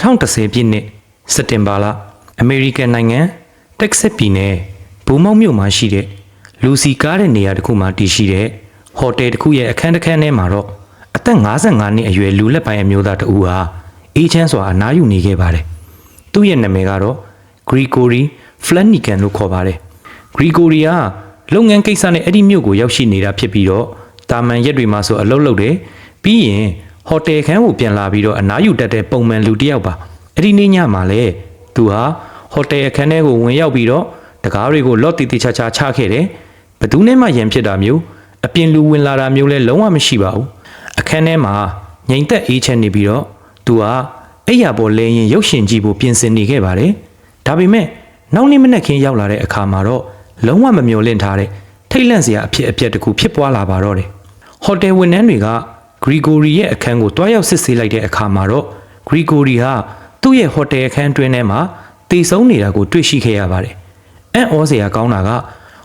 2010ပြည့်နှစ်စက်တင်ဘာလအမေရိကန်နိုင်ငံတက်ဆက်ပြည်နယ်ဘူမောက်မြို့မှာရှိတဲ့လူစီကားတဲ့နေရာတစ်ခုမှာတည်ရှိတဲ့ဟိုတယ်တစ်ခုရဲ့အခန်းတစ်ခန်းထဲမှာတော့အသက်55နှစ်အရွယ်လူလက်ပိုင်းအမျိုးသားတဦးဟာအေးချမ်းစွာအနားယူနေခဲ့ပါတယ်။သူ့ရဲ့နာမည်ကတော့ Grigory Flanagan လို့ခေါ်ပါတယ်။ Grigory ကလုပ်ငန်းကိစ္စနဲ့အဲ့ဒီမြို့ကိုရောက်ရှိနေတာဖြစ်ပြီးတော့တာမန်ရက်တွေမှာဆိုအလုပ်လုပ်တယ်ပြီးရင်ဟိုတယ်ခန်းကိုပြန်လာပြီးတော့အနားယူတတ်တဲ့ပုံမှန်လူတစ်ယောက်ပါအဲ့ဒီနေ့ညမှာလေသူဟာဟိုတယ်အခန်းထဲကိုဝင်ရောက်ပြီးတော့တကားတွေကိုလော့တီတီချာချာချခဲ့တယ်ဘယ်သူနဲ့မှရန်ဖြစ်တာမျိုးအပြင်လူဝင်လာတာမျိုးလည်းလုံးဝမရှိပါဘူးအခန်းထဲမှာငြိမ်သက်အေးချမ်းနေပြီးတော့သူဟာအဲ့ရပေါ်လဲရင်ရုပ်ရှင်ကြည့်ဖို့ပြင်ဆင်နေခဲ့ပါတယ်ဒါပေမဲ့နောက်နေ့မနေ့ခင်းရောက်လာတဲ့အခါမှာတော့လုံးဝမမျှော်လင့်ထားတဲ့ထိတ်လန့်စရာအဖြစ်အပျက်တစ်ခုဖြစ်ပွားလာပါတော့တယ်ဟိုတယ်ဝန်ထမ်းတွေကGrigory ရဲ့အခန်းကိုတွားရောက်စစ်ဆေးလိုက်တဲ့အခါမှာတော့ Grigory ဟာသူ့ရဲ့ဟိုတယ်အခန်းတွင်းထဲမှာတည်ဆုံနေတာကိုတွေ့ရှိခဲ့ရပါတယ်။အံ့ဩစရာကောင်းတာက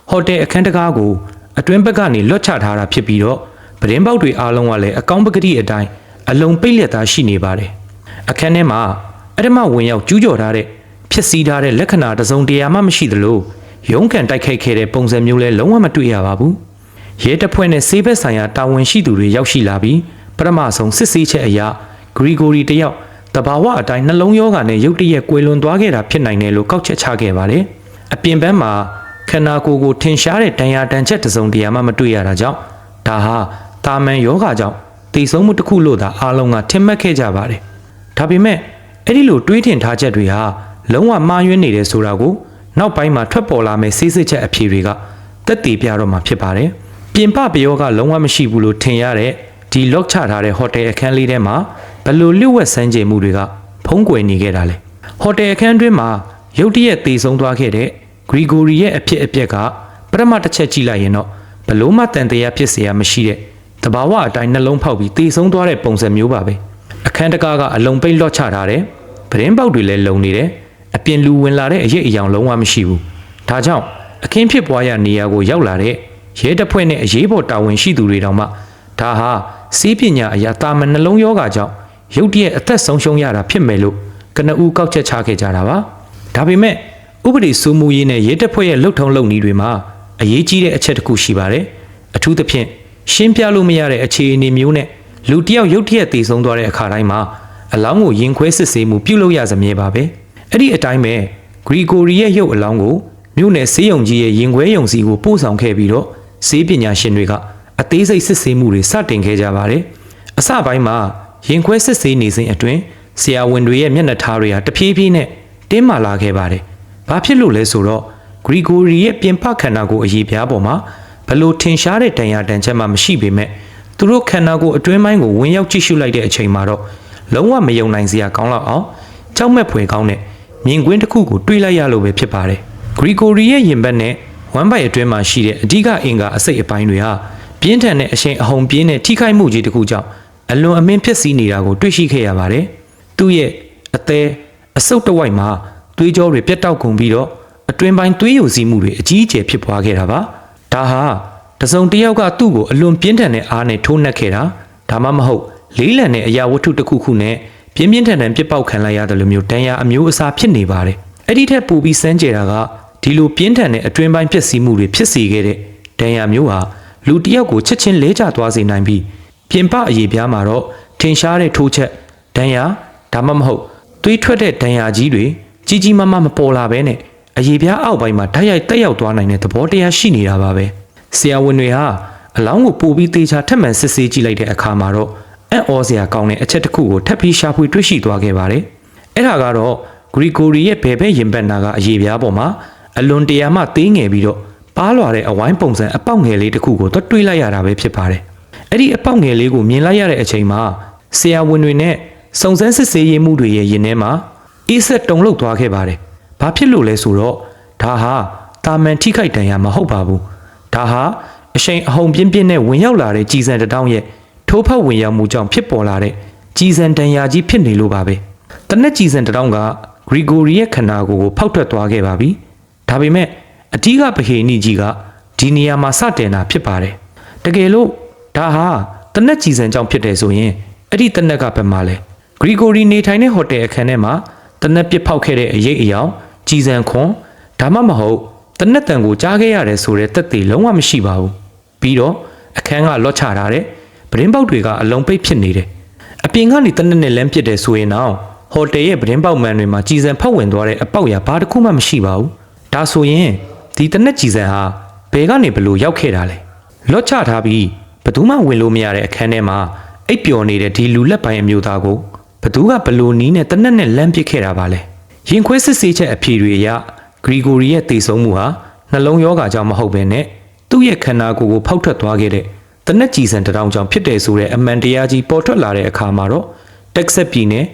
ဟိုတယ်အခန်းတကားကိုအတွင်းဘက်ကနေလွတ်ချထားတာဖြစ်ပြီးတော့ပဒင်းပေါက်တွေအားလုံးကလည်းအကောင့်ပကတိအတိုင်းအလုံးပိတ်လက်သားရှိနေပါတယ်။အခန်းထဲမှာအဓမ္မဝင်ရောက်ကျူးကျော်ထားတဲ့ဖြစ်စည်းထားတဲ့လက္ခဏာတစ်စုံတရာမှမရှိသလိုရုံးကန်တိုက်ခိုက်ခဲ့တဲ့ပုံစံမျိုးလည်းလုံးဝမတွေ့ရပါဘူး။ရဲတပ်ဖွဲ့နဲ့ဆေးဘက်ဆိုင်ရာတာဝန်ရှိသူတွေရောက်ရှိလာပြီးပထမဆုံးစစ်ဆေးချက်အရGrigoryတယောက်တဘာဝအတိုင်းနှလုံးရောဂါနဲ့ရုတ်တရက်ကွယ်လွန်သွားခဲ့တာဖြစ်နိုင်တယ်လို့ကောက်ချက်ချခဲ့ပါတယ်။အပြင်ဘက်မှာခန္ဓာကိုယ်ကိုထင်ရှားတဲ့ဒဏ်ရာတန်ချက်တစ်စုံတရာမှမတွေ့ရတာကြောင့်ဒါဟာတာမန်ယောဂါကြောင့်သိဆုံးမှုတစ်ခုလို့သာအားလုံးကထင်မှတ်ခဲ့ကြပါတယ်။ဒါပေမဲ့အဲ့ဒီလိုတွေးထင်ထားချက်တွေဟာလုံးဝမှားယွင်းနေတယ်ဆိုတာကိုနောက်ပိုင်းမှာထွက်ပေါ်လာမယ့်စစ်စစ်ချက်အဖြေတွေကသက်သေပြတော့မှာဖြစ်ပါတယ်။ပြင်ပပယောကလုံးဝမရှိဘူးလို့ထင်ရတဲ့ဒီလော့ချထားတဲ့ဟိုတယ်အခန်းလေးထဲမှာဘယ်လိုလျှို့ဝှက်စမ်းကြယ်မှုတွေကဖုံးကွယ်နေခဲ့တာလဲဟိုတယ်အခန်းတွင်းမှာရုတ်တရက်တည်ဆုံသွားခဲ့တဲ့Grigoryရဲ့အဖြစ်အပျက်ကပထမတစ်ချက်ကြည့်လိုက်ရင်တော့ဘလို့မှတန်တရားဖြစ်เสียမရှိတဲ့တဘာဝအတိုင်းနှလုံးဖောက်ပြီးတည်ဆုံသွားတဲ့ပုံစံမျိုးပါပဲအခန်းတကားကအလုံးပိတ်လော့ချထားတယ်ပဒင်းပေါက်တွေလည်းလုံနေတယ်အပြင်လူဝင်လာတဲ့အရေးအယောင်လုံးဝမရှိဘူးဒါကြောင့်အခင်းဖြစ်ပွားရနေရာကိုရောက်လာတဲ့ရဲတပ်ဖွဲ့နဲ့အရေးပေါ်တာဝန်ရှိသူတွေတောင်မှဒါဟာစီးပညာအရာတာမန်နှလုံးယောဂါကြောင့်ရုတ်တရက်အသက်ဆုံးရှုံးရတာဖြစ်မယ်လို့ကနဦးကောက်ချက်ချခဲ့ကြတာပါဒါပေမဲ့ဥပဒေစိုးမိုးရေးနဲ့ရဲတပ်ဖွဲ့ရဲ့လှုပ်ထုံးလုပ်နည်းတွေမှာအရေးကြီးတဲ့အချက်တစ်ခုရှိပါတယ်အထူးသဖြင့်ရှင်းပြလို့မရတဲ့အခြေအနေမျိုးနဲ့လူတစ်ယောက်ရုတ်တရက်တည်ဆုံးသွားတဲ့အခါတိုင်းမှာအလောင်းကိုရင်ခွဲစစ်ဆေးမှုပြုလုပ်ရစမြဲပါပဲအဲ့ဒီအတိုင်းပဲGrigoryရဲ့ရုပ်အလောင်းကိုမြို့နယ်ဆေးရုံကြီးရဲ့ရင်ခွဲရုံစီကိုပို့ဆောင်ခဲ့ပြီးတော့ဆေးပညာရှင်တွေကအသေးစိတ်စစ်ဆေးမှုတွေစတင်ခဲ့ကြပါတယ်အစပိုင်းမှာရင်ခွဲစစ်ဆေးနေစဉ်အတွင်းဆရာဝန်တွေရဲ့မျက်နှာထားတွေဟာတဖြည်းဖြည်းနဲ့တင်းမာလာခဲ့ပါတယ်ဘာဖြစ်လို့လဲဆိုတော့ Grigoryရဲ့ပြင်ပခန္ဓာကိုယ်အရေးပြားပေါ်မှာဘလို့ထင်ရှားတဲ့ဒဏ်ရာတန်ချက်မှမရှိပေမဲ့သူတို့ခန္ဓာကိုယ်အတွင်းပိုင်းကိုဝင်ရောက်ကြည့်ရှုလိုက်တဲ့အချိန်မှာတော့လုံးဝမယုံနိုင်စရာကောင်းလောက်အောင်ကြောက်မဲ့ဖွယ်ကောင်းတဲ့မြင်ကွင်းတစ်ခုကိုတွေးလိုက်ရလို့ပဲဖြစ်ပါတယ်Grigoryရဲ့ရင်ဘတ်နဲ့ဝမ်းပိုက်အတွင်းမှာရှိတဲ့အဓိကအင်္ဂါအစိတ်အပိုင်းတွေဟာပြင်းထန်တဲ့အရှိန်အဟုန်ပြင်းတဲ့ထိခိုက်မှုကြီးတစ်ခုကြောင့်အလွန်အမင်းဖြစ်စီနေတာကိုတွေ့ရှိခဲ့ရပါတယ်။သူ့ရဲ့အသေးအဆုတ်တစ်ဝိုက်မှာသွေးကြောတွေပြတ်တောက်ကုန်ပြီးတော့အတွင်းပိုင်းသွေးယိုစီးမှုတွေအကြီးအကျယ်ဖြစ်ပွားခဲ့တာပါ။ဒါဟာတစုံတစ်ယောက်ကသူ့ကိုအလွန်ပြင်းထန်တဲ့အားနဲ့ထိုးနှက်ခဲ့တာဒါမှမဟုတ်လေးလံတဲ့အရာဝတ္ထုတစ်ခုခုနဲ့ပြင်းပြင်းထန်ထန်ပြစ်ပေါက်ခံလိုက်ရတယ်လို့မျိုးတန်ရာအမျိုးအစားဖြစ်နေပါတယ်။အဲ့ဒီထက်ပိုပြီးစမ်းကြယ်တာကဒီလိုပြင်းထန်တဲ့အတွင်းပိုင်းဖြစ်စီမှုတွေဖြစ်စေခဲ့တဲ့တန်ရာမျိုးဟာလူတစ်ယောက်ကိုချက်ချင်းလဲကျသွားစေနိုင်ပြီးပြင်ပအရေးပြားမှာတော့ထင်ရှားတဲ့ထိုးချက်ဒဏ်ရာဒါမှမဟုတ်သွေးထွက်တဲ့ဒဏ်ရာကြီးတွေကြီးကြီးမားမားမပေါ်လာဘဲနဲ့အရေးပြားအောက်ပိုင်းမှာဓာတ်ရိုက်တက်ရောက်သွားနိုင်တဲ့သဘောတရားရှိနေတာပါပဲဆရာဝန်တွေဟာအလောင်းကိုပို့ပြီးသေချာထပ်မံစစ်ဆေးကြည့်လိုက်တဲ့အခါမှာတော့အံ့ဩစရာကောင်းတဲ့အချက်တစ်ခုကိုထပ်ပြီးရှာဖွေတွေ့ရှိသွားခဲ့ပါတယ်အဲ့ဒါကတော့Grigoryရဲ့ဘယ်ဘက်ရင်ဘတ်နာကအရေးပြားပေါ်မှာအလွန်တရာမှသေးငယ်ပြီးတော့ပါးလွာတဲ့အဝိုင်းပုံစံအပေါက်ငယ်လေးတစ်ခုကိုတွေးလိုက်ရတာပဲဖြစ်ပါတယ်အဲ့ဒီအပေါက်ငယ်လေးကိုမြင်လိုက်ရတဲ့အချိန်မှာဆရာဝန်တွေနဲ့စုံစမ်းစစ်ဆေးရေးမှုတွေရဲ့ရင်ထဲမှာအေးဆက်တုန်လှုပ်သွားခဲ့ပါတယ်ဘာဖြစ်လို့လဲဆိုတော့ဒါဟာတာမန်ထိခိုက်ဒဏ်ရာမဟုတ်ပါဘူးဒါဟာအရှိန်အဟုန်ပြင်းပြင်းနဲ့ဝင်ရောက်လာတဲ့ကြီးစံတတောင်းရဲ့ထိုးဖောက်ဝင်ရောက်မှုကြောင့်ဖြစ်ပေါ်လာတဲ့ကြီးစံဒဏ်ရာကြီးဖြစ်နေလို့ပါပဲတနက်ကြီးစံတတောင်းကGrigoryရဲ့ခန္ဓာကိုယ်ကိုဖောက်ထွက်သွားခဲ့ပါပြီဒါပေမဲ့အဓိကဗဟိနိကြီးကဒီနေရာမှာစတင်တာဖြစ်ပါတယ်တကယ်လို့ဒါဟာတနက်ကြည်စံကြောင့်ဖြစ်တယ်ဆိုရင်အဲ့ဒီတနက်ကဘယ်မှာလဲ ဂရီဂိုရီနေထိုင်တဲ့ဟိုတယ်အခန်းထဲမှာတနက်ပစ်ဖောက်ခဲ့တဲ့အရေးအယောင်ကြည်စံခွန်ဒါမှမဟုတ်တနက်တန်ကိုကြားခဲ့ရတယ်ဆိုတဲ့သက်သေလုံးဝမရှိပါဘူးပြီးတော့အခန်းကလော့ချထားတဲ့ပရင်းပေါက်တွေကအလုံးပိတ်ဖြစ်နေတယ်အပြင်ကနေတနက်နဲ့လမ်းပစ်တယ်ဆိုရင်တော့ဟိုတယ်ရဲ့ပရင်းပေါက်မှန်တွေမှာကြည်စံဖောက်ဝင်သွားတဲ့အပေါက်ရဘာတစ်ခုမှမရှိပါဘူးဒါဆိုရင်ဒီတနက်ကြည်စံဟာဘယ်ကနေဘလို့ရောက်ခဲ့တာလဲလော့ချထားပြီးဘသူမှဝင်လို့မရတဲ့အခန်းထဲမှာအိပ်ပျော်နေတဲ့ဒီလူလက်ပိုင်းအမျိုးသားကိုဘသူကဘလို့နီးနဲ့တနက်နဲ့လမ်းပစ်ခဲ့တာပါလဲရင်ခွဲစစ်ဆေးချက်အဖြေတွေအရဂရီဂိုရီရဲ့တေဆုံးမှုဟာနှလုံးရောဂါကြောင့်မဟုတ်ဘဲနဲ့သူ့ရဲ့ခန္ဓာကိုယ်ကိုဖောက်ထွက်သွားခဲ့တဲ့တနက်ကြည်စံတောင်ကြောင့်ဖြစ်တယ်ဆိုတဲ့အမှန်တရားကြီးပေါ်ထွက်လာတဲ့အခါမှာတော့တက်ဆက်ပြည်နယ်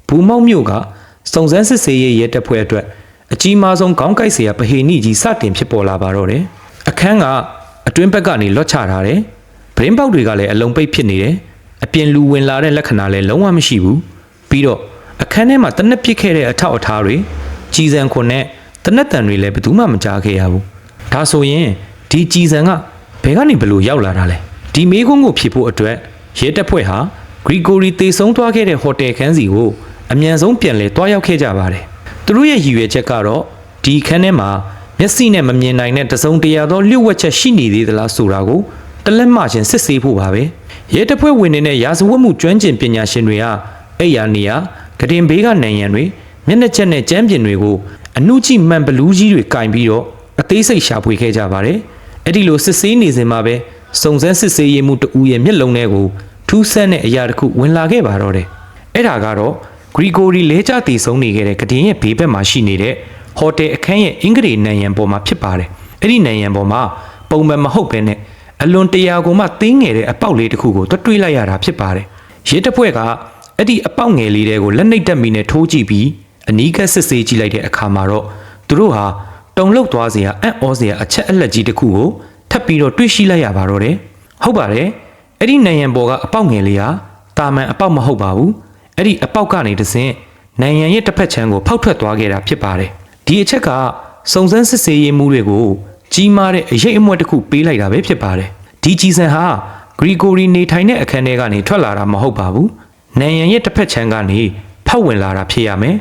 ဘူမောက်မြို့ကစုံစမ်းစစ်ဆေးရေးရဲတပ်ဖွဲ့အတွက်အကြီးမားဆုံးခေါင်းကိုက်စရာပဟေနိကြီးစတင်ဖြစ်ပေါ်လာပါတော့တယ်အခန်းကအတွင်းဘက်ကနေလော့ချထားတယ်ဗရင်းပေါက်တွေကလည်းအလုံးပိတ်ဖြစ်နေတယ်အပြင်လူဝင်လာတဲ့လက္ခဏာလည်းလုံးဝမရှိဘူးပြီးတော့အခန်းထဲမှာတနက်ပစ်ခဲ့တဲ့အထောက်အထားတွေကြည်စံခွန်နဲ့တနက်တန်တွေလည်းဘယ်သူမှမကြားခဲ့ရဘူးဒါဆိုရင်ဒီကြည်စံကဘယ်ကနေဘလို့ရောက်လာတာလဲဒီမေးခွန်းကိုဖြေဖို့အတွက်ရဲတပ်ဖွဲ့ဟာဂရီဂိုရီတေဆုံးသွားခဲ့တဲ့ဟိုတယ်ခန်းစီကိုအမြန်ဆုံးပြန်လည်တွားရောက်ခဲ့ကြပါတယ်သူတို့ရဲ့ရည်ရွယ်ချက်ကတော့ဒီခန်းထဲမှာမျက်စိနဲ့မမြင်နိုင်တဲ့တစုံတရာသောလျှို့ဝှက်ချက်ရှိနေသေးသလားဆိုတာကိုတလက်မှချင်းစစ်ဆေးဖို့ပါပဲရဲတပ်ဖွဲ့ဝင်တွေနဲ့ရာဇဝတ်မှုကျွမ်းကျင်ပညာရှင်တွေကအဲ့ရနေရဂရင်ဘေးကနိုင်ရန်တွေမျက်နှာချက်နဲ့ကြမ်းပြင်တွေကိုအနုကြည့်မှန်ဘလူးကြီးတွေကင်ပြီးတော့အသေးစိတ်ရှာဖွေခဲ့ကြပါတယ်အဲ့ဒီလိုစစ်ဆေးနေစဉ်မှာပဲစုံစမ်းစစ်ဆေးရေးမှုတဦးရဲ့မျက်လုံးထဲကိုထူးဆန်းတဲ့အရာတစ်ခုဝင်လာခဲ့ပါတော့တယ်အဲ့ဒါကတော့ဂရီဂိုရီလဲကျတည်ဆုံးနေခဲ့တဲ့ကတင်ရဲ့ဘေးဘက်မှာရှိနေတဲ့ဟိုတယ်အခန်းရဲ့အင်္ဂလိပ်နံရံပေါ်မှာဖြစ်ပါတယ်အဲ့ဒီနံရံပေါ်မှာပုံမှန်မဟုတ်ဘဲနဲ့အလွန်တရာကိုမှတင်းငယ်တဲ့အပေါက်လေးတစ်ခုကိုတွေ့လိုက်ရတာဖြစ်ပါတယ်ရဲတပ်ဖွဲ့ကအဲ့ဒီအပေါက်ငယ်လေးတွေကိုလက်နှိပ်တက်မိနဲ့ထိုးကြည့်ပြီးအနီးကပ်စစ်ဆေးကြည့်လိုက်တဲ့အခါမှာတော့သူတို့ဟာတုံလှုပ်သွားစရာအံ့ဩစရာအချက်အလက်ကြီးတစ်ခုကိုထပ်ပြီးတော့တွေ့ရှိလိုက်ရပါတော့တယ်ဟုတ်ပါတယ်အဲ့ဒီနံရံပေါ်ကအပေါက်ငယ်လေးဟာတာမန်အပေါက်မဟုတ်ပါဘူးအဲ့ဒီအပေါက်ကနေတဆင့်နံရံရဲ့တစ်ဖက်ချမ်းကိုဖောက်ထွက်သွားခဲ့တာဖြစ်ပါတယ်ဒီအချက်ကစုံစမ်းစစ်ဆေးရေးမှုတွေကိုကြီးမားတဲ့အရေးအမွက်တစ်ခုပေးလိုက်တာပဲဖြစ်ပါတယ်ဒီကြီးစံဟာဂရီဂိုရီနေထိုင်တဲ့အခန်းထဲကနေထွက်လာတာမဟုတ်ပါဘူးနံရံရဲ့တစ်ဖက်ချမ်းကနေဖောက်ဝင်လာတာဖြစ်ရမယ်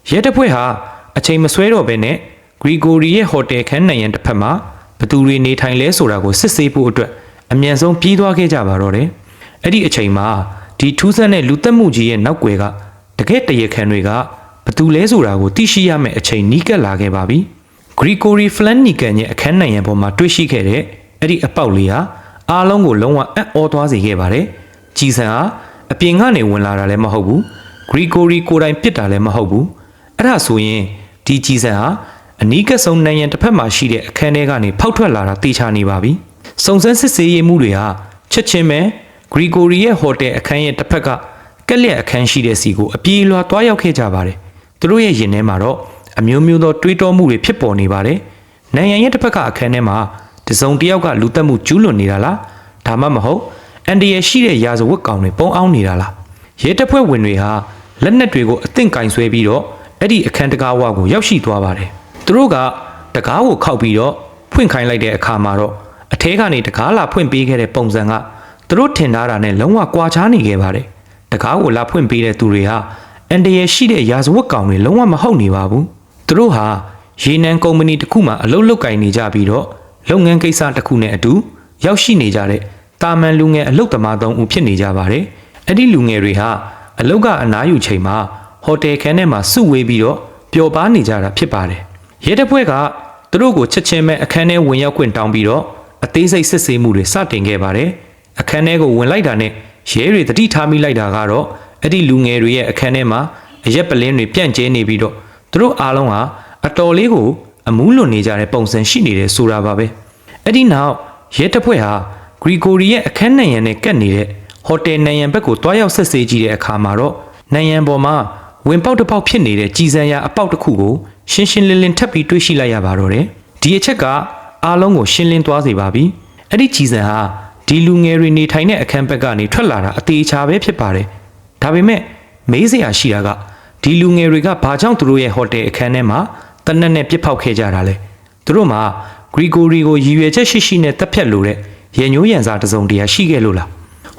ရဲတပ်ဖွဲ့ဟာအချိန်မဆွဲတော့ဘဲနဲ့ဂရီဂိုရီရဲ့ဟိုတယ်ခန်းနံရံတစ်ဖက်မှာဘသူတွေနေထိုင်လဲဆိုတာကိုစစ်ဆေးဖို့အတွက်အမြန်ဆုံးပြေးသွားခဲ့ကြပါတော့တယ်အဲ့ဒီအချိန်မှာဒီထူးဆန်းတဲ့လူသက်မှုကြီးရဲ့နောက်ွယ်ကတကယ်တရခံတွေကဘသူလဲဆိုတာကိုသိရှိရမယ့်အချိန်နီးကပ်လာခဲ့ပါပြီဂရီဂိုရီဖလန်နီကန်ရဲ့အခန်းနံရံပေါ်မှာတွေ့ရှိခဲ့တဲ့အဲ့ဒီအပေါက်လေးဟာအားလုံးကိုလုံးဝအံ့ဩသွားစေခဲ့ပါတယ်ကြည်စံဟာအပြင်ကနေဝင်လာတာလည်းမဟုတ်ဘူးဂရီဂိုရီကိုယ်တိုင်ပစ်တာလည်းမဟုတ်ဘူးအဲ့ဒါဆိုရင်ဒီကြည်စံဟာအနီးကပ်ဆုံးနံရံတစ်ဖက်မှာရှိတဲ့အခန်းထဲကနေဖောက်ထွက်လာတာသိချနေပါပြီစုံစမ်းစစ်ဆေးရေးမှုတွေဟာချက်ချင်းပဲဂရီဂိုရီရဲ့ဟိုတယ်အခန်းရဲ့တစ်ဖက်ကကက်လက်အခန်းရှိတဲ့စီကိုအပြေးလွှာတွားရောက်ခဲ့ကြပါတယ်သူတို့ရဲ့ရင်ထဲမှာတော့အမျိုးမျိုးသောတွေးတောမှုတွေဖြစ်ပေါ်နေပါတယ်နံရံရဲ့တစ်ဖက်ကအခန်းထဲမှာတစုံတစ်ယောက်ကလူသက်မှုကျူးလွန်နေတာလားဒါမှမဟုတ်အန်ဒီရဲ့ရှိတဲ့ရာဇဝတ်ကောင်တွေပုံအောင်နေတာလားရဲတပ်ဖွဲ့ဝင်တွေဟာလက်နက်တွေကိုအသင့်ကင်ဆွဲပြီးတော့အဲ့ဒီအခန်းတကားဝကိုရောက်ရှိသွားပါတယ်သူတို့ကတကားကိုခောက်ပြီးတော့ဖွင့်ခိုင်းလိုက်တဲ့အခါမှာတော့အထဲကနေတကားလာဖွင့်ပေးခဲ့တဲ့ပုံစံကသူတို့ထင်ထားတာနဲ့လုံးဝကွာခြားနေခဲ့ပါတယ်တကားကိုလာဖွင့်ပေးတဲ့သူတွေဟာအန်ဒီရဲ့ရှိတဲ့ရာဇဝတ်ကောင်တွေလုံးဝမဟုတ်နေပါဘူးသူတို့ဟာရေနံကုမ္ပဏီတစ်ခုမှအလုပ်လုပ်ကိုင်နေကြပြီးတော့လုပ်ငန်းကိစ္စတစ်ခုနဲ့အတူရောက်ရှိနေကြတဲ့တာမန်လူငယ်အလုပ်သမား3ဦးဖြစ်နေကြပါတယ်အဲ့ဒီလူငယ်တွေဟာအလုပ်ကအနားယူချိန်မှာဟိုတယ်ခန်းထဲမှာစုဝေးပြီးတော့ပျော်ပါနေကြတာဖြစ်ပါတယ်ရဲတပ်ဖွဲ့ကသူတို့ကိုချက်ချင်းပဲအခန်းထဲဝင်ရောက်ခွင့်တောင်းပြီးတော့အသေးစိတ်စစ်ဆေးမှုတွေစတင်ခဲ့ပါတယ်အခန်းထဲကိုဝင်လိုက်တာနဲ့ရဲတွေတတိထားမိလိုက်တာကတော့အဲ့ဒီလူငယ်တွေရဲ့အခန်းထဲမှာအရက်ပလင်းတွေပြန့်ကျဲနေပြီးတော့သူတို့အားလုံးဟာအတော်လေးကိုအမူးလွန်နေကြတဲ့ပုံစံရှိနေတယ်ဆိုတာပါပဲအဲ့ဒီနောက်ရဲတပ်ဖွဲ့ဟာဂရီဂိုရီရဲ့အခန်းနံရံနဲ့ကပ်နေတဲ့ဟိုတယ်နံရံဘက်ကိုတွားရောက်ဆက်ဆေးကြည့်တဲ့အခါမှာတော့နံရံပေါ်မှာဝင်ပေါက်တစ်ပေါက်ဖြစ်နေတဲ့ကြည်စံရအပေါက်တစ်ခုကိုရှင်းရှင်းလင်းလင်းထပ်ပြီးတွေ့ရှိလိုက်ရပါတော့တယ်ဒီအချက်ကအားလုံးကိုရှင်းလင်းသွားစေပါပြီအဲ့ဒီကြည်စံဟာဒီလူငယ်တွေနေထိုင်တဲ့အခန်းဘက်ကနေထွက်လာတာအသေးချာပဲဖြစ်ပါတယ်ဒါပေမဲ့မေးစရာရှိတာကဒီလူငယ်တွေကဘာကြောင့်သူတို့ရဲ့ဟိုတယ်အခန်းထဲမှာတနက်နဲ့ပြစ်ဖောက်ခဲ့ကြတာလဲသူတို့မှာဂရီဂိုရီကိုရည်ရွယ်ချက်ရှိရှိနဲ့တပ်ဖြတ်လို့တဲ့ရညိုးရန်စာတစုံတရာရှိခဲ့လို့လာ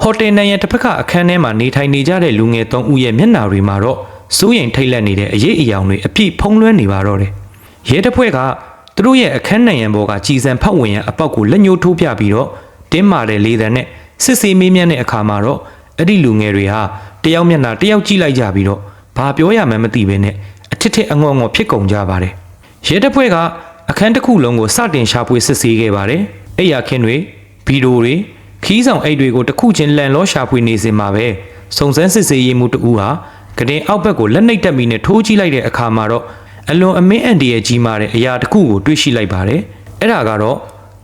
းဟ ဟိုတယ်နိုင်ငံတစ်ဖက်ကအခန်းထဲမှာနေထိုင်နေကြတဲ့လူငယ်3ဦးရဲ့မျက်နှာတွေမှာတော့စိုးရိမ်ထိတ်လန့်နေတဲ့အရေးအယောင်တွေအပြည့်ဖုံးလွှမ်းနေပါတော့တယ်။ရဲတပ်ဖွဲ့ကသူတို့ရဲ့အခန်းနိုင်ငံပေါ်ကကြည်စံဖောက်ဝင်ရန်အပေါက်ကိုလက်ညှိုးထိုးပြပြီးတော့တင်းမာတဲ့လေသံနဲ့စစ်ဆေးမေးမြန်းတဲ့အခါမှာတော့အဲ့ဒီလူငယ်တွေဟာတယောက်မျက်နှာတယောက်ကြည့်လိုက်ကြပြီးတော့ဘာပြောရမှန်းမသိဘဲနဲ့အထစ်ထစ်အငေါငေါဖြစ်ကုန်ကြပါတယ်။ရဲတပ်ဖွဲ့ကအခန်းတစ်ခုလုံးကိုစတင်ရှာဖွေစစ်ဆေးခဲ့ပါတယ်။အဲ့ရခင်းတွေဗီဒီယိုတွေခီးဆောင်အိတ်တွေကိုတစ်ခုချင်းလန်လောရှာဖွေနေစင်မှာပဲစုံစမ်းစစ်ဆေးရေးမှုတဦးဟာကတင်အောက်ဘက်ကိုလက်နှိပ်တက်ပြီးနဲ့ထိုးကြည့်လိုက်တဲ့အခါမှာတော့အလွန်အမင်းအန်ဒီရဲ့ကြီးမားတဲ့အရာတစ်ခုကိုတွေ့ရှိလိုက်ပါတယ်။အဲ့ဒါကတော့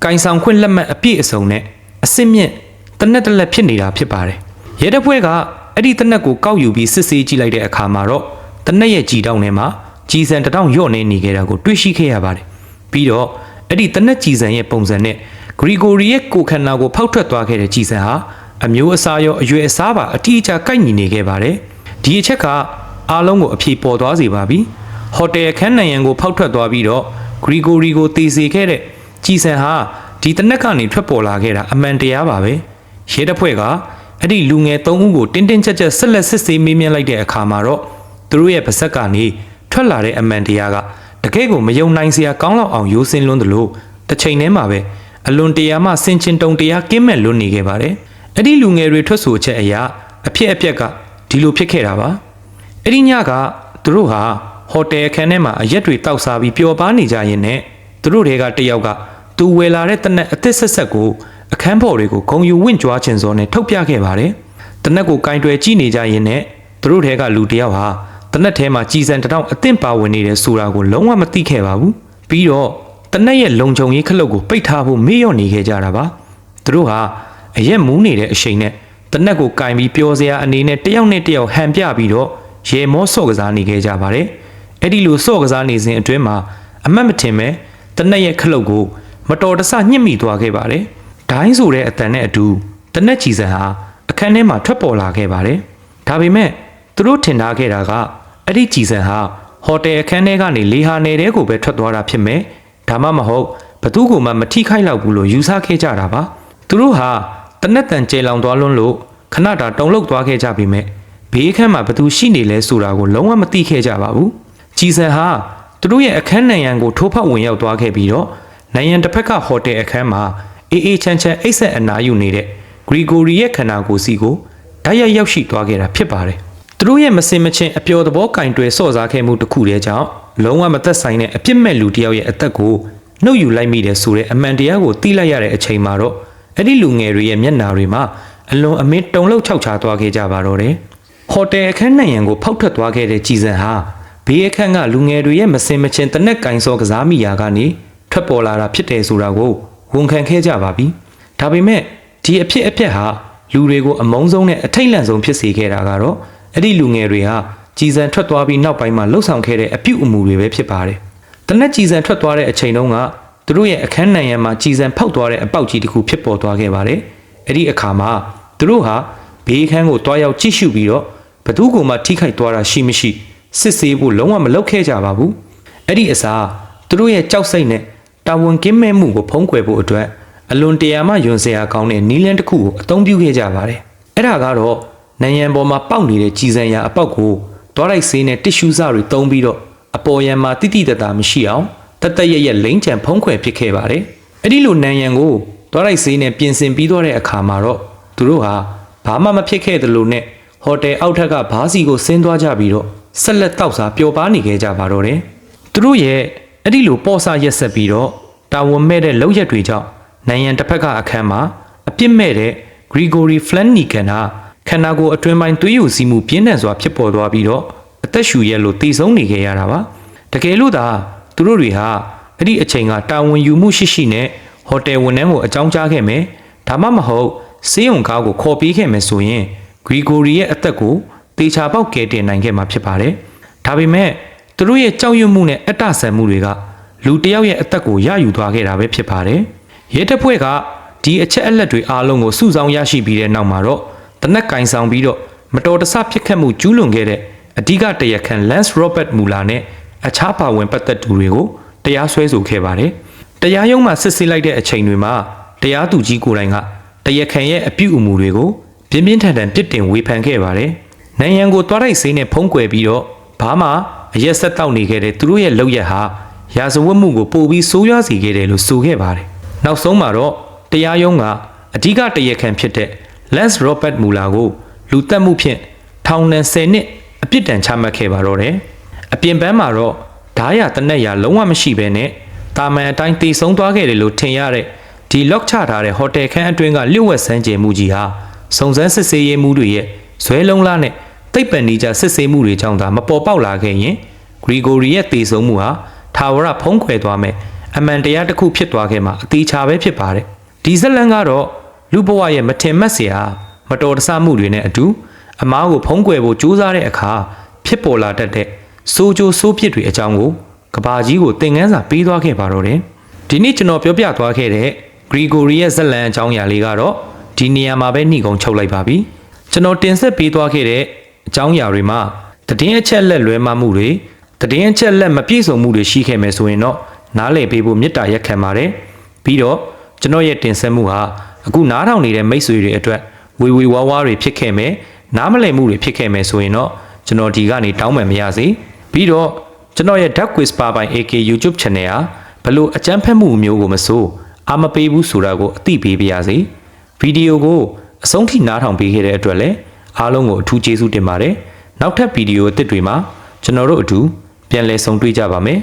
ကင်ဆောင်ခွင့်လက်မှတ်အပြည့်အစုံနဲ့အစစ်မြင့်တနက်တလက်ဖြစ်နေတာဖြစ်ပါတယ်။ရဲတပ်ဖွဲ့ကအဲ့ဒီတနက်ကိုကောက်ယူပြီးစစ်ဆေးကြည့်လိုက်တဲ့အခါမှာတော့တနက်ရဲ့ကြီးတောင်းထဲမှာကြီးစံတစ်တောင်းညော့နေခဲ့တာကိုတွေ့ရှိခဲ့ရပါတယ်။ပြီးတော့အဲ့ဒီတနက်ကြီးစံရဲ့ပုံစံနဲ့ဂရီဂိုရီရဲ့ကိုခန္ဓာကိုဖောက်ထွက်သွားခဲ့တဲ့ကြီးစံဟာအမျိုးအစားရောအရွယ်အစားပါအတိအကျကိုက်ညီနေခဲ့ပါတယ်။ဒီအချက်ကအားလုံးကိုအဖြေပေါ်သွားစေပါပြီ။ဟိုတယ်အခန်းနိုင်ငံကိုဖောက်ထွက်သွားပြီးတော့ဂရီဂိုရီကိုတည်စေခဲ့တဲ့ကြီးစံဟာဒီတနက်ကနေထွက်ပေါ်လာခဲ့တာအမှန်တရားပါပဲ။ရဲတပ်ဖွဲ့ကအဲ့ဒီလူငယ်3ဦးကိုတင်းတင်းကြပ်ကြပ်ဆက်လက်စစ်ဆေးမေးမြန်းလိုက်တဲ့အခါမှာတော့သူတို့ရဲ့ပါဇက်ကနေထွက်လာတဲ့အမှန်တရားကတကယ်ကိုမယုံနိုင်စရာကောင်းလောက်အောင်ရိုးစင်းလွန်းသလိုတစ်ချိန်တည်းမှာပဲအလွန်တရာမှဆင်ချင်တုံတရားကင်းမဲ့လွန်းနေခဲ့ပါတယ်။အဲ့ဒီလူငယ်တွေထွက်ဆိုချက်အရာအဖြစ်အပျက်ကဒီလိုဖြစ်ခဲ့တာပါ။အဲ့ဒီညကသူတို့ဟာဟိုတယ်အခန်းထဲမှာအရက်တွေတောက်စားပြီးပျော်ပါနေကြရင်နဲ့သူတို့တွေကတယောက်ကသူဝယ်လာတဲ့တနက်အသစ်ဆက်ဆက်ကိုအခန်းပေါ်တွေကိုဂုံယူဝင့်ကြွားခြင်းစောနဲ့ထုတ်ပြခဲ့ပါတယ်။တနက်ကိုကင်တွယ်ကြည့်နေကြရင်နဲ့သူတို့တွေကလူတယောက်ဟာတနက်ထဲမှာကြီးစံတစ်တောင်အသင့်ပါဝင်နေတဲ့ဆိုတာကိုလုံးဝမသိခဲ့ပါဘူး။ပြီးတော့တနက်ရဲ့လုံခြုံရေးခလုတ်ကိုပိတ်ထားဖို့မေ့လျော့နေခဲ့ကြတာပါ။သူတို့ဟာအရက်မူးနေတဲ့အချိန်နဲ့တနက်ကိုကင်ပြီးပျော်စရာအနေနဲ့တယောက်နဲ့တယောက်ဟန်ပြပြီးတော့ရေမောဆော့ကစားနေခဲ့ကြပါတယ်။အဲ့ဒီလိုဆော့ကစားနေစဉ်အတွင်းမှာအမတ်မထင်ပဲတနက်ရဲ့ခလုတ်ကိုမတော်တဆညှစ်မိသွားခဲ့ပါတယ်။ဒိုင်းဆိုတဲ့အတန်နဲ့အတူတနက်ကြီးစံဟာအခန်းထဲမှာထွက်ပေါ်လာခဲ့ပါတယ်။ဒါပေမဲ့သူတို့ထင်ထားခဲ့တာကအဲ့ဒီကြီးစံဟာဟိုတယ်အခန်းထဲကနေလေဟာနယ်တဲကိုပဲထွက်သွားတာဖြစ်မယ်။ဒါမှမဟုတ်ဘသူ့ကိုမှမထိခိုက်လောက်ဘူးလို့ယူဆခဲ့ကြတာပါ။သူတို့ဟာတနက်တန်ကျေလောင်သွားလွန်းလို့ခဏတာတုံလုတ်သွားခဲ့ကြပြီမဲ့ဘေးအခန်းမှာဘသူရှိနေလဲဆိုတာကိုလုံးဝမသိခဲ့ကြပါဘူး။ကြီးစံဟာသူတို့ရဲ့အခန်းနိုင်ငံကိုထိုးဖောက်ဝင်ရောက်သွားခဲ့ပြီးတော့နိုင်ငံတစ်ဖက်ကဟိုတယ်အခန်းမှာအေးအေးချမ်းချမ်းအိတ်ဆက်အနားယူနေတဲ့ဂရီဂိုရီရဲ့ခန္ဓာကိုယ်စီကိုဓာတ်ရိုက်ရောက်ရှိသွားခဲ့တာဖြစ်ပါတယ်။သူတို့ရဲ့မစင်မချင်းအပျော်သဘောကင်တွယ်ဆော့စားခဲ့မှုတစ်ခုတည်းကြောင့်လုံးဝမသက်ဆိုင်တဲ့အပြစ်မဲ့လူတစ်ယောက်ရဲ့အသက်ကိုနှုတ်ယူလိုက်မိတယ်ဆိုတဲ့အမှန်တရားကိုသိလိုက်ရတဲ့အချိန်မှာတော့အဲ့ဒီလူငယ်တွေရဲ့မျက်နှာတွေမှာအလွန်အမင်းတုန်လှုပ်ခြောက်ခြားသွားခဲ့ကြပါတော့တယ်။ဟိုတယ်အခန်းနိုင်ငံကိုဖောက်ထွက်သွားခဲ့တဲ့ကြည်စံဟာဘေးအခန်းကလူငယ်တွေရဲ့မစင်မချင်းတနက်ကင်စောကစားမိရာကနေထွက်ပေါ်လာတာဖြစ်တယ်ဆိုတာကိုဝန်ခံခဲ့ကြပါပြီ။ဒါပေမဲ့ဒီအဖြစ်အပျက်ဟာလူတွေကိုအမုန်းဆုံးနဲ့အထိတ်လန့်ဆုံးဖြစ်စေခဲ့တာကတော့အဲ့ဒီလူငယ်တွေဟာကြည်စံထွက်သွားပြီးနောက်ပိုင်းမှာလှုပ်ဆောင်ခဲ့တဲ့အပြုအမူတွေပဲဖြစ်ပါတယ်။တနက်ကြည်စံထွက်သွားတဲ့အချိန်တုန်းကသူတို့ရဲ့အခန်းနိုင်ငံမှာကြည်စံဖောက်သွားတဲ့အပေါက်ကြီးတစ်ခုဖြစ်ပေါ်သွားခဲ့ပါတယ်။အဲ့ဒီအခါမှာသူတို့ဟာဘေးအခန်းကိုတွားရောက်ကြည့်ရှုပြီးတော့ဘသူ့ကိုမှထိခိုက်သွားတာရှိမရှိစစ်ဆေးဖို့လုံးဝမလုပ်ခဲ့ကြပါဘူး။အဲ့ဒီအစားသူတို့ရဲ့ကြောက်စိတ်နဲ့တာဝန်ကင်းမဲ့မှုကိုဖုံးကွယ်ဖို့အတွက်အလွန်တရာမှယွန်စရာကောင်းတဲ့နီးလန်းတစ်ခုကိုအသုံးပြုခဲ့ကြပါတယ်။အဲ့ဒါကတော့နိုင်ငံပေါ်မှာပေါက်နေတဲ့ကြည်စံရာအပေါက်ကိုတွားလိုက်ဆေးနဲ့တစ်ရှူးစတွေသုံးပြီးတော့အပေါ်ယံမှာတိတိတတ်တာမရှိအောင်တတ်တရရဲ့လိမ့်ချံဖုံးကွယ်ဖြစ်ခဲ့ပါတယ်။အဲ့ဒီလိုနိုင်ငံကိုတွားလိုက်ဆေးနဲ့ပြင်ဆင်ပြီးတော့တဲ့အခါမှာတော့သူတို့ဟာဘာမှမဖြစ်ခဲ့သလိုနဲ့ဟိုတယ်အောက်ထက်ကဘားစီကိုဆင်းသွားကြပြီးတော့ဆက်လက်တောက်စားပျော်ပါနေခဲ့ကြပါတော့တယ်။သူတို့ရဲ့အဲ့ဒီလိုပေါ့ဆရက်ဆက်ပြီးတော့တာဝန်မဲ့တဲ့လောက်ရက်တွေကြောင့်နိုင်ငံတစ်ဖက်ကအခန်းမှာအပြစ်မဲ့တဲ့ဂရီဂိုရီဖလန်နီကန်ဟာခန္ဓာကိုယ်အတွင်းပိုင်းသွေးယိုစီးမှုပြင်းထန်စွာဖြစ်ပေါ်သွားပြီးတော့အသက်ရှူရဲလို့တည်ဆုံးနေခဲ့ရတာပါတကယ်လို့သာသူတို့တွေဟာအဲ့ဒီအချိန်ကတာဝန်ယူမှုရှိရှိနဲ့ဟိုတယ်ဝန်ထမ်းကိုအကြောင်းကြားခဲ့မယ်ဒါမှမဟုတ်စေးရုံကားကိုခေါ်ပေးခဲ့မယ်ဆိုရင်ဂရီဂိုရီရဲ့အသက်ကိုတေချာပေါက်ကဲတင်နိုင်ခဲ့မှာဖြစ်ပါတယ်ဒါပေမဲ့သူတို့ရဲ့ကြောက်ရွံ့မှုနဲ့အတ္တဆန်မှုတွေကလူတယောက်ရဲ့အသက်ကိုရယူသွားခဲ့တာပဲဖြစ်ပါတယ်ရဲတပ်ဖွဲ့ကဒီအချက်အလက်တွေအားလုံးကိုစုဆောင်းရရှိပြီးတဲ့နောက်မှာတော့တနက်ကင်ဆောင်ပြီးတော့မတော်တဆဖြစ်ခတ်မှုကျူးလွန်ခဲ့တဲ့အဓိကတရားခံ Lance Robert Mueller နဲ့အခြားပါဝင်ပတ်သက်သူတွေကိုတရားစွဲဆိုခဲ့ပါတယ်။တရားရုံးမှာစစ်ဆေးလိုက်တဲ့အချိန်တွေမှာတရားသူကြီးကိုယ်တိုင်ကတရားခံရဲ့အပြုအမူတွေကို ပြင်းပြင်းထန်ထန်ပြစ်တင်ဝေဖန်ခဲ့ပါတယ်။နိုင်ရန်ကိုတွားတိုက်စိမ်းနဲ့ဖုံးကွယ်ပြီးတော့ဘာမှအရက်ဆက်တောက်နေခဲ့တဲ့သူတို့ရဲ့လုပ်ရက်ဟာရာဇဝတ်မှုကိုပိုပြီးဆိုးရွားစေခဲ့တယ်လို့ဆိုခဲ့ပါတယ်။နောက်ဆုံးမှာတော့တရားရုံးကအဓိကတရားခံဖြစ်တဲ့ Lance Robert Mueller ကိုလူတက်မှုဖြင့်ထောင်ဒဏ်10နှစ်အပြစ်ဒဏ်ချမှတ်ခဲ့ပါတော့တယ်။အပြင်ပန်းမှာတော့ဓားရတနက်ရလုံးဝမရှိဘဲနဲ့တာမန်အတိုင်းတည်ဆုံသွားခဲ့တယ်လို့ထင်ရတဲ့ဒီလော့ချထားတဲ့ဟိုတယ်ခန်းအတွင်းကလျှို့ဝှက်စမ်းကြယ်မှုကြီးဟာစုံစမ်းစစ်ဆေးရေးမှုတွေရဲ့ဇွဲလုံးလားနဲ့တိတ်ပန်နေကြစစ်ဆေးမှုတွေကြောင့်သာမပေါ်ပေါက်လာခဲ့ရင်ဂရီဂိုရီရဲ့တည်ဆုံမှုဟာထာဝရဖုံးကွယ်သွားမယ်အမှန်တရားတစ်ခုဖြစ်သွားခဲ့မှာအသေးချာပဲဖြစ်ပါတယ်ဒီဇလန်ကတော့လူဘဝရဲ့မထင်မှတ်စရာမတော်တဆမှုတွေနဲ့အတူအမားကိုဖုံးကွယ်ဖို့ကြိုးစားတဲ့အခါဖြစ်ပေါ်လာတတ်တဲ့စိုးကြိုးစိုးပြစ်တွေအကြောင်းကိုကဘာကြီးကိုသင်ခန်းစာပေးသွားခဲ့ပါတော့တယ်ဒီနေ့ကျွန်တော်ပြောပြသွားခဲ့တဲ့ဂရီဂိုရီရဲ့ဇလန်အကြောင်းအရာလေးကတော့ဒီနေရာမှာပဲနှိကုံချုပ်လိုက်ပါပြီကျွန်တော်တင်ဆက်ပေးသွားခဲ့တဲ့အကြောင်းအရာတွေမှာသတင်းအချက်လက်လွဲမှားမှုတွေသတင်းအချက်လက်မပြည့်စုံမှုတွေရှိခဲ့မယ်ဆိုရင်တော့နားလည်ပေးဖို့မေတ္တာရက်ခံပါတယ်ပြီးတော့ကျွန်တော်ရဲ့တင်ဆက်မှုဟာအခုနားထောင်နေတဲ့မိတ်ဆွေတွေအတွက်ဝေဝါးတွေဖြစ်ခဲ့မယ်နားမလည်မှုတွေဖြစ်ခဲ့မယ်ဆိုရင်တော့ကျွန်တော်ဒီကနေတောင်းပန်မရစေပြီးတော့ကျွန်တော်ရဲ့ Dark Whisper by AK YouTube Channel ဟာဘလို့အကြမ်းဖက်မှုမျိုးကိုမစိုးအာမပေးဘူးဆိုတာကိုအသိပေးပါရစေဗီဒီယိုကိုအဆုံးထိနားထောင်ပေးခဲ့တဲ့အတွက်လည်းအားလုံးကိုအထူးကျေးဇူးတင်ပါတယ်နောက်ထပ်ဗီဒီယိုအသစ်တွေမှာကျွန်တော်တို့အတူပြန်လည်ဆုံတွေ့ကြပါမယ်